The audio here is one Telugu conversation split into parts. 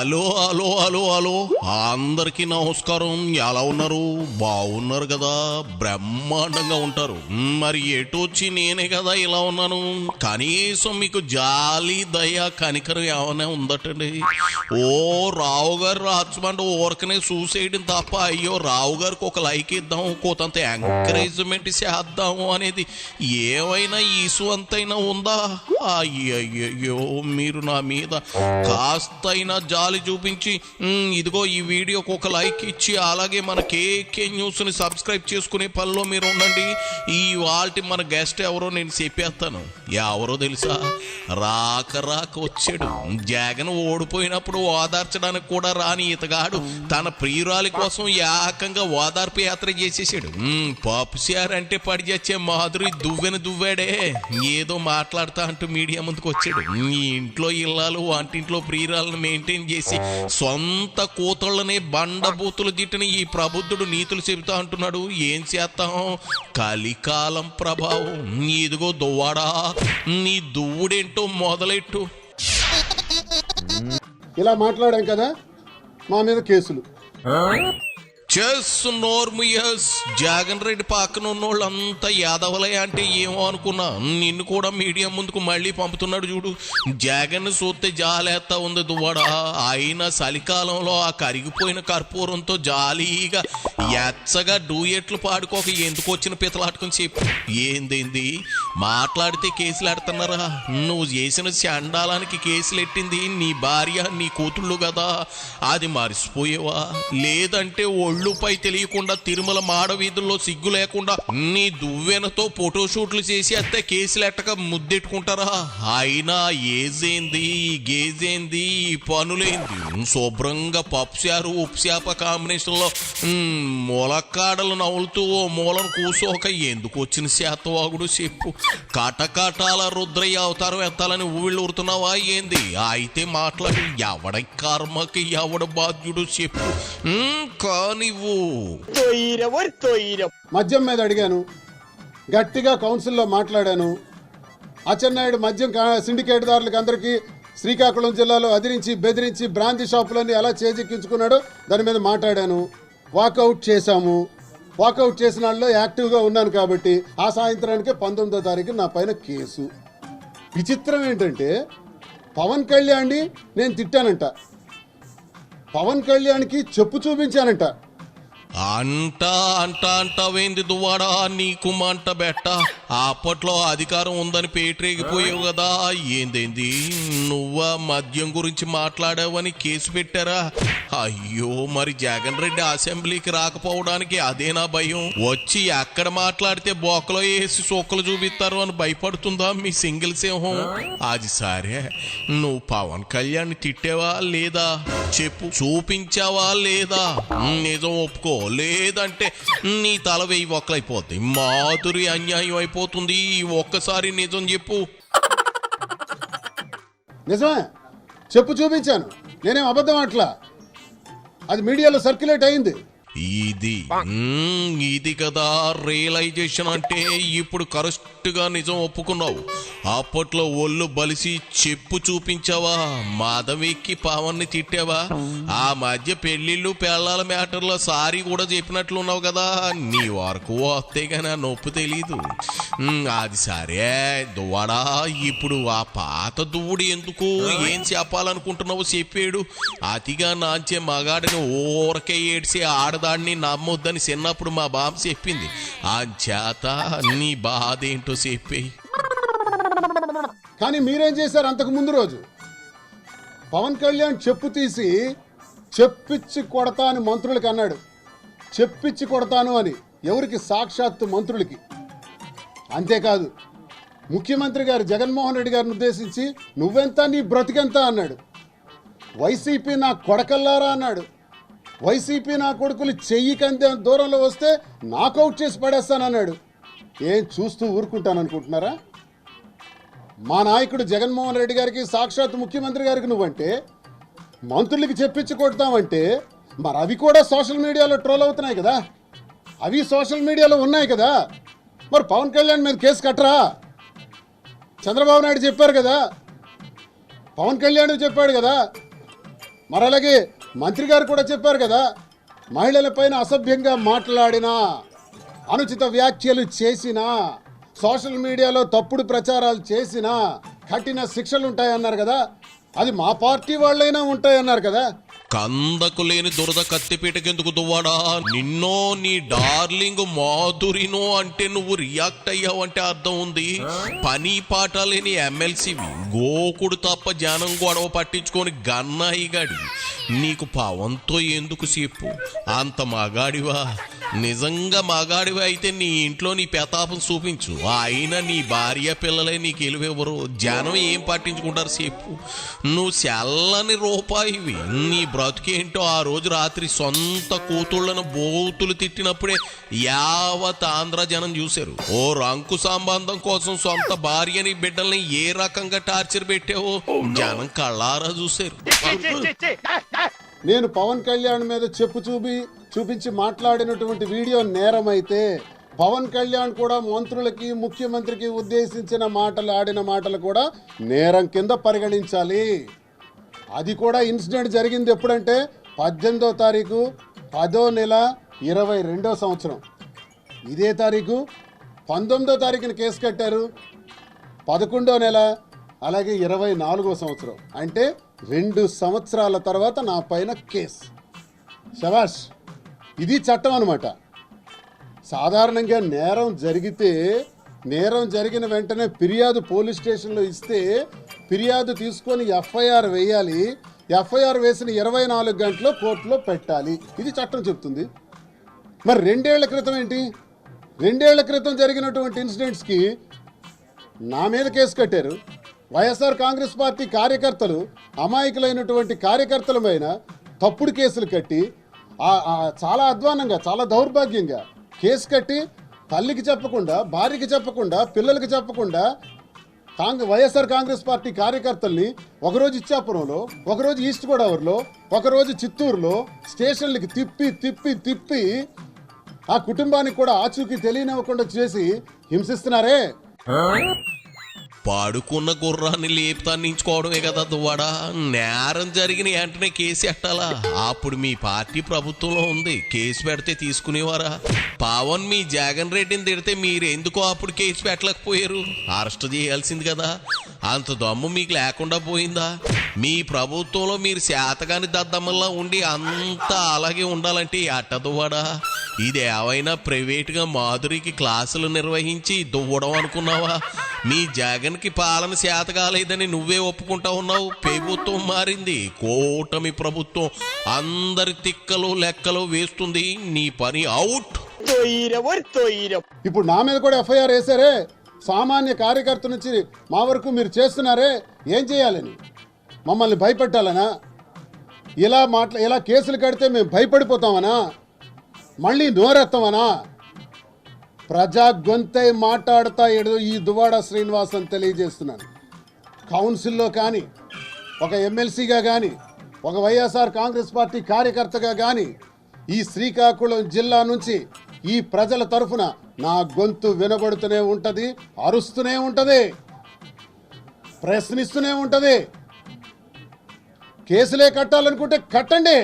హలో హలో హలో హలో అందరికీ నమస్కారం. ఎలా ఉన్నారు? బాగున్నారు కదా? బ్రహ్మాండంగా ఉంటారు. మరి ఎటు వచ్చి నేనే కదా ఇలా ఉన్నాను. కనీసం మీకు జాలి దయ కనికరం ఏమైనా ఉందటండి? ఓ రావు గారు రాచమంటే ఊరకనే చూసేయడం తప్ప అయ్యో రావు గారికి ఒక లైక్ ఇద్దాం, కొంత ఎంకరేజ్మెంట్ చేద్దాము అనేది ఏమైనా ఈసు అంతైనా ఉందా? అయ్యయ్యో మీరు నా మీద కాస్తైనా జాలి చూపించి ఇదిగో ఈ వీడియోకి ఒక లైక్ ఇచ్చి అలాగే మన కేకే న్యూస్ని సబ్స్క్రైబ్ చేసుకునే పనిలో మీరు ఉండండి. ఈ వాళ్ళ మన గెస్ట్ ఎవరో నేను చెప్పేస్తాను. ఎవరో తెలుసా? రాక వచ్చాడు. జగన్ ఓడిపోయినప్పుడు ఓదార్చడానికి కూడా రాని ఇతగాడు తన ప్రియురాలి కోసం ఏకంగా ఓదార్పు యాత్ర చేసేసాడు. పాపుసార్ అంటే పడి చచ్చే మాధురి దువ్వాడే ఏదో మాట్లాడతా అంటూ మీడియా ముందుకు వచ్చాడు. ఈ ఇంట్లో ఇల్లాలు వంటింట్లో ప్రియురాలను మెయింటైన్ చేసి సొంత కూతుళ్ళని బండబూతులు దిట్టిన ఈ ప్రబుద్ధుడు నీతులు చెబుతా అంటున్నాడు. ఏం చేస్తాం? కలికాలం ప్రభావం. ఇదిగో దువ్వాడా, నీ దువ్వుడేంటో మొదలెట్టు. ఇలా మాట్లాడాం కదా, మా మీద కేసులు. జగన్ రెడ్డి పక్కన ఉన్నోళ్ళు అంతా యాదవలే అంటే ఏమో అనుకున్నా. నిన్ను కూడా మీడియా ముందుకు మళ్ళీ పంపుతున్నాడు చూడు. జగన్ చూస్తే జాలేస్తా ఉంది దువ్వాడా. అయినా చలికాలంలో ఆ కరిగిపోయిన కర్పూరంతో జాలీగా ఎచ్చగా డూయెట్లు పాడుకోక ఎందుకు వచ్చిన పితలాటుకుని చెప్పు. ఏంది మాట్లాడితే కేసులు ఆడుతున్నారా? నువ్వు చేసిన చండాలానికి కేసులు ఎట్టింది నీ భార్య నీ కూతుళ్ళు కదా, అది మర్చిపోయేవా? లేదంటే ఒళ్ళుపై తెలియకుండా తిరుమల మాడవీధుల్లో సిగ్గు లేకుండా నీ దువ్వెనతో ఫోటోషూట్లు చేసి అత్తే కేసులు ఎట్టక ముద్దెట్టుకుంటారా? అయినా ఏజేంది, గేజేంది, ఈ పనులేంది? శుభ్రంగా పప్పుచారు ఉప్పుచాప కాంబినేషన్ లో మొలక్కాడలు నవ్వులుతూ ఓ మూలను కూసోక ఎందుకు వచ్చిన శాతవాగుడు చెప్పు. కటకటాల రుద్రయ్య అవతారం ఎత్తాలని ఊళ్ళు ఊరుతున్నావా ఏంది? అయితే మాట్లాడి ఎవడ కర్మకి ఎవడ బాధ్యుడు చెప్పు. కానివ్వు. మద్యం మీద అడిగాను, గట్టిగా కౌన్సిల్లో మాట్లాడాను. అచ్చెన్నాయుడు మద్యం సిండికేట్ దారులకు అందరికీ శ్రీకాకుళం జిల్లాలో అదిరించి బెదిరించి బ్రాంతి షాపులన్నీ ఎలా చేజిక్కించుకున్నాడో దాని మీద మాట్లాడాను. వాకౌట్ చేశాము. వాకౌట్ చేసిన వాళ్ళలో యాక్టివ్గా ఉన్నాను కాబట్టి ఆ సాయంత్రానికే 19వ తారీఖు నా పైన కేసు. విచిత్రం ఏంటంటే పవన్ కళ్యాణ్ని నేను తిట్టానంట, పవన్ కళ్యాణ్కి చెప్పు చూపించానంట. అంటావేంది దువ్వాడా? నీకు మంట బెట్ట. అప్పట్లో అధికారం ఉందని పేటరేగిపోయావు కదా. ఏందేంది నువ్వా మద్యం గురించి మాట్లాడావని కేసు పెట్టారా? అయ్యో మరి జగన్ రెడ్డి అసెంబ్లీకి రాకపోవడానికి అదేనా భయం? వచ్చి ఎక్కడ మాట్లాడితే బొక్కలో వేసి సొక్కలు చూపిస్తారు అని భయపడుతుందా మీ సింగిల్ సింహం? అది సరే, నువ్వు పవన్ కళ్యాణ్ తిట్టావా లేదా చెప్పు, చూపించావా లేదా? నిజం ఒప్పుకో, లేదంటే నీ తల వెయ్యి ఒక్కలైపోద్ది. మాధురి అన్యాయం అయిపోతుంది. ఒక్కసారి నిజం చెప్పు. నిజమే, చెప్పు చూపించాను. నేనేం అబద్ధం అట్లా. అది మీడియాలో సర్క్యులేట్ అయింది. ఇది కదా రియలైజేషన్ అంటే. ఇప్పుడు కరెక్ట్ గా నిజం ఒప్పుకున్నావు. అప్పట్లో ఒళ్ళు బలిసి చెప్పు చూపించావా? మాధవికి పవన్ని తిట్టావా? ఆ మధ్య పెళ్లిళ్ళు పెళ్ళాల మ్యాటర్లో సారీ కూడా చెప్పినట్లున్నావు కదా. నీ వరకు వస్తే గానీ నొప్పి తెలీదు. అది సరే దువ్వాడా, ఇప్పుడు ఆ పాత దువ్వుడు ఎందుకు? ఏం చెప్పాలనుకుంటున్నావు చెప్పాడు. అతిగా నాంచే మగాడిని ఊరకే ఏడ్చి దాన్ని నమ్మొద్దని చిన్నప్పుడు మా బాబు చెప్పింది. ఆ చేత నీ బాధ ఏంటో చెప్పేయి. కానీ మీరేం చేశారు? అంతకు ముందు రోజు పవన్ కళ్యాణ్ చెప్పు తీసి చెప్పిచ్చి కొడతా అని మంత్రులకి అన్నాడు. చెప్పిచ్చి కొడతాను అని ఎవరికి? సాక్షాత్తు మంత్రులకి. అంతేకాదు, ముఖ్యమంత్రి గారు జగన్మోహన్ రెడ్డి గారిని ఉద్దేశించి నువ్వెంత నీ బ్రతికెంత అన్నాడు. వైసీపీ నా కొడకల్లారా అన్నాడు. వైసీపీ నా కొడుకులు చెయ్యి కంటే దూరంలో వస్తే నాకౌట్ చేసి పడేస్తానన్నాడు. ఏం చూస్తూ ఊరుకుంటాననుకుంటున్నారా? మా నాయకుడు జగన్మోహన్ రెడ్డి గారికి, సాక్షాత్ ముఖ్యమంత్రి గారికి నువ్వంటే, మంత్రులకి చెప్పించి కొడతామంటే మరి అవి కూడా సోషల్ మీడియాలో ట్రోల్ అవుతున్నాయి కదా, అవి సోషల్ మీడియాలో ఉన్నాయి కదా. మరి పవన్ కళ్యాణ్ మీద కేసు కట్టరా? చంద్రబాబు నాయుడు చెప్పారు కదా, పవన్ కళ్యాణ్ చెప్పాడు కదా, మరి అలాగే మంత్రి గారు కూడా చెప్పారు కదా, మహిళలపైన అసభ్యంగా మాట్లాడినా, అనుచిత వ్యాఖ్యలు చేసినా, సోషల్ మీడియాలో తప్పుడు ప్రచారాలు చేసినా కఠిన శిక్షలు ఉంటాయన్నారు కదా. అది మా పార్టీ వాళ్ళైనా ఉంటాయన్నారు కదా. కందకు లేని దురద కత్తిపీటకెందుకు దువ్వాడా? నిన్నో నీ డార్లింగ్ మాధురినో అంటే నువ్వు రియాక్ట్ అయ్యావంటే అర్థం ఉంది. పని పాట లేని ఎమ్మెల్సీవి గోకుడు తప్ప జనం గొడవ పట్టించుకొని గన్నాయి గాడి. నీకు పవంతో ఎందుకు చెప్పు? అంత మగాడివా? నిజంగా మగాడివా అయితే నీ ఇంట్లో నీ పెతాపం చూపించు. అయినా నీ భార్య పిల్లలే నీకు ఎలువెవరు? జనం ఏం పట్టించుకుంటారు చెప్పు? నువ్వు చల్లని రూపాయివి. నీ బ్రతికేంటో ఆ రోజు రాత్రి సొంత కూతుళ్లను బోతులు తిట్టినప్పుడే యావత్ ఆంధ్ర జనం చూశారు. ఓ రంకు సంబంధం కోసం సొంత భార్యని బిడ్డల్ని ఏ రకంగా టార్చర్ పెట్టావో జనం కళ్ళారా చూశారు. నేను పవన్ కళ్యాణ్ మీద చూపించి మాట్లాడినటువంటి వీడియో నేరమైతే, పవన్ కళ్యాణ్ కూడా మంత్రులకి ముఖ్యమంత్రికి ఉద్దేశించిన మాటలు ఆడిన మాటలు కూడా నేరం కింద పరిగణించాలి. అది కూడా ఇన్సిడెంట్ జరిగింది ఎప్పుడంటే 18వ తారీఖు 10వ నెల 22వ సంవత్సరం. ఇదే తారీఖు 19వ తారీఖున కేసు కట్టారు, 11వ నెల అలాగే 24వ సంవత్సరం. అంటే 2 సంవత్సరాల తర్వాత నా పైన కేసు. శభాష్, ఇది చట్టం అన్నమాట. సాధారణంగా నేరం జరిగిన వెంటనే ఫిర్యాదు పోలీస్ స్టేషన్లో ఇస్తే ఫిర్యాదు తీసుకొని ఎఫ్ఐఆర్ వేయాలి. ఎఫ్ఐఆర్ వేసిన 24 గంటల్లో కోర్టులో పెట్టాలి. ఇది చట్టం చెప్తుంది. మరి 2 ఏళ్ల క్రితం ఏంటి? 2 ఏళ్ల క్రితం జరిగినటువంటి ఇన్సిడెంట్స్కి నా మీద కేసు కట్టారు. వైఎస్ఆర్ కాంగ్రెస్ పార్టీ కార్యకర్తలు, అమాయకులైనటువంటి కార్యకర్తల పైన తప్పుడు కేసులు కట్టి చాలా అధ్వానంగా, చాలా దౌర్భాగ్యంగా కేసు కట్టి తల్లికి చెప్పకుండా, భార్యకి చెప్పకుండా, పిల్లలకి చెప్పకుండా వైఎస్ఆర్ కాంగ్రెస్ పార్టీ కార్యకర్తల్ని ఒకరోజు ఇచ్చాపురంలో, ఒకరోజు ఈస్ట్ గోదావరిలో, ఒకరోజు చిత్తూరులో స్టేషన్లకి తిప్పి ఆ కుటుంబానికి కూడా ఆచూకీ తెలియనివ్వకుండా చేసి హింసిస్తున్నారే. పాడుకున్న గుర్రాన్ని లేపుతాన్నించుకోవడమే కదా దువ్వాడా. నేరం జరిగిన వెంటనే కేసు ఎట్టాలా? అప్పుడు మీ పార్టీ ప్రభుత్వంలో ఉంది, కేసు పెడితే తీసుకునేవారా? పవన్ మీ జగన్ రెడ్డిని తిడితే మీరు ఎందుకో అప్పుడు కేసు పెట్టలేకపోయారు? అరెస్ట్ చేయాల్సింది కదా. అంత దమ్ము మీకు లేకుండా పోయిందా? మీ ప్రభుత్వంలో మీరు శాతగాని దద్దమ్మల్లా ఉండి అంతా అలాగే ఉండాలంటే అట్ట దువ్వాడా? ఇది ఏవైనా ప్రైవేట్గా మాధురికి క్లాసులు నిర్వహించి దువ్వడం అనుకున్నావా? మీ జగన్కి పాలన శాత కాలేదని నువ్వే ఒప్పుకుంటా ఉన్నావు. ప్రభుత్వం మారింది, కూటమి ప్రభుత్వం అందరి తిక్కలు లెక్కలు వేస్తుంది. నీ పని అవుట్. ఇప్పుడు నా మీద కూడా ఎఫ్ఐఆర్ వేసారే. సామాన్య కార్యకర్త నుంచి మా వరకు మీరు చేస్తున్నారే. ఏం చేయాలని? మమ్మల్ని భయపెట్టాలనా? ఇలా కేసులు కడితే మేము భయపడిపోతామనా? మళ్ళీ నోరెత్తామనా? ప్రజా గొంతై మాట్లాడుతా ఈ దువ్వాడ శ్రీనివాస్ అని తెలియజేస్తున్నాను. కౌన్సిల్లో కానీ, ఒక ఎమ్మెల్సీగా కానీ, ఒక వైఎస్ఆర్ కాంగ్రెస్ పార్టీ కార్యకర్తగా కానీ ఈ శ్రీకాకుళం జిల్లా నుంచి ఈ ప్రజల తరఫున నా గొంతు వినబడుతూనే ఉంటుంది, అరుస్తూనే ఉంటుంది, ప్రశ్నిస్తూనే ఉంటుంది. కేసులే కట్టాలనుకుంటే కట్టండి.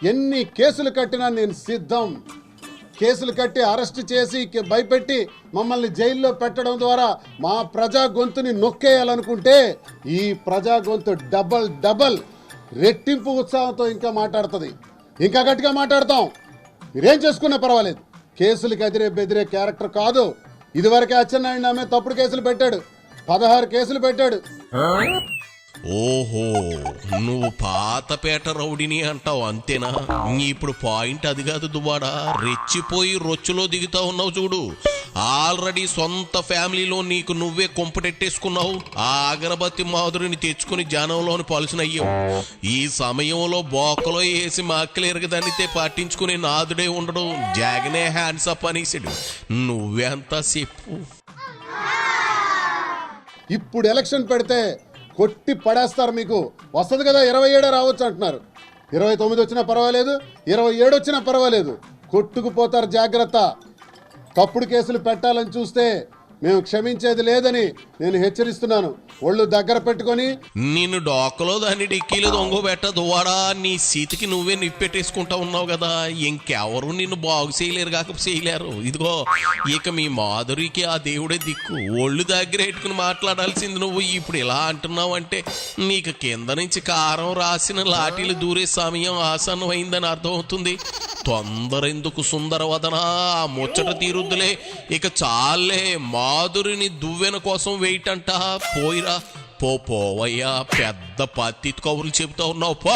ఎన్ని కేసులు కట్టినా నేను సిద్ధం. కేసులు కట్టి అరెస్ట్ చేసి భయపెట్టి మమ్మల్ని జైల్లో పెట్టడం ద్వారా మా ప్రజా గొంతుని నొక్కేయాలనుకుంటే ఈ ప్రజా గొంతు డబల్ రెట్టింపు ఉత్సాహంతో ఇంకా మాట్లాడుతుంది. ఇంకా గట్టిగా మాట్లాడతాం. మీరేం చేసుకున్నా పర్వాలేదు. కేసులకి బెదిరే క్యారెక్టర్ కాదు. ఇదివరకే అచ్చెన్నాయుడు ఆమె తప్పుడు కేసులు పెట్టాడు, 16 కేసులు పెట్టాడు. ఓహో, నువ్వు పాతపేట రౌడీని అంటావు అంతేనా? ఇప్పుడు పాయింట్ అది కాదు దువ్వాడా. రెచ్చిపోయి రొచ్చులో దిగుతా ఉన్నావు చూడు. ఆల్రెడీ సొంత ఫ్యామిలీలో నీకు నువ్వే కొంపటెట్టేసుకున్నావు. ఆ అగరబత్తి మాధురిని తెచ్చుకుని జనంలోని పలుసునయ్యావు. ఈ సమయంలో బోకలో వేసి మాక్కలు ఎరగదనితే పట్టించుకునే నాదుడే ఉండడు. జగనే హ్యాండ్స్ అప్ అనేసాడు. నువ్వెంత చెప్పు. ఇప్పుడు ఎలక్షన్ పెడితే కొట్టి పడేస్తారు. మీకు వస్తుంది కదా, 27 రావచ్చు అంటున్నారు. 29 వచ్చినా పర్వాలేదు, 27 వచ్చినా పర్వాలేదు. కొట్టుకుపోతారు, జాగ్రత్త. తప్పుడు కేసులు పెట్టాలని చూస్తే మేము క్షమించేది లేదని నేను హెచ్చరిస్తున్నాను. ఒళ్ళు దగ్గర పెట్టుకొని నిన్ను డోకలో దాన్ని డిక్కీలో దొంగబెట్ట దువాడా నీ సీతికి నువ్వే నిప్పెట్టేసుకుంటా ఉన్నావు కదా. ఇంకెవరు నిన్ను బాగు చేయలేరు కాక చేయలేరు. ఇదిగో ఇక మీ మాధురికి ఆ దేవుడే దిక్కు. ఒళ్ళు దగ్గర పెట్టుకుని మాట్లాడాల్సింది నువ్వు ఇప్పుడు ఇలా అంటున్నావు అంటే నీకు కింద నుంచి కారం రాసిన లాఠీలు దూరే సమయం ఆసన్నమైందని అర్థమవుతుంది. తొందర ఎందుకు సుందరవదన, ఆ ముచ్చట తీరుద్దులే. ఇక చాలే మాధురిని దువ్వెన కోసం వెయిట్ అంట. పోయిరా పోవయ్యా, పెద్ద పత్తి కబుర్లు చెబుతా ఉన్నావు పో.